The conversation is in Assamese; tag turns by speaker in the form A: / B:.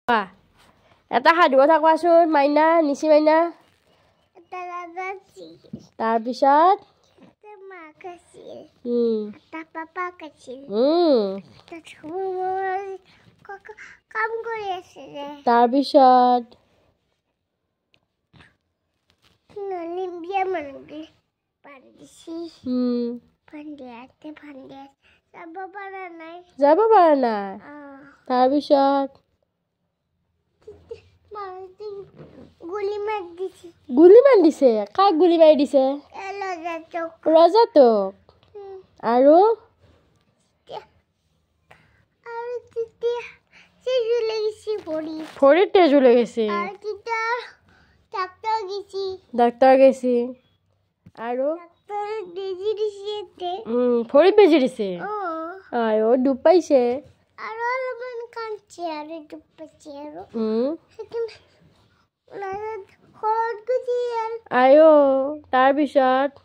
A: এটা সাধু কথা কোৱাচোন মাইনা নিচি মাইনা তাৰপিছত তাৰপিছত যাব পৰা নাই তাৰপিছত গুলি মাৰি দিছে কাক গুলি মাৰি দিছে ৰজাটোক আৰু ভৰিত তেজ ওলাই গৈছে ডাক্তৰ গৈছে আৰু ভৰিত বেজি দিছে আয়ো দুখ পাইছে আয়ো তাৰপিছত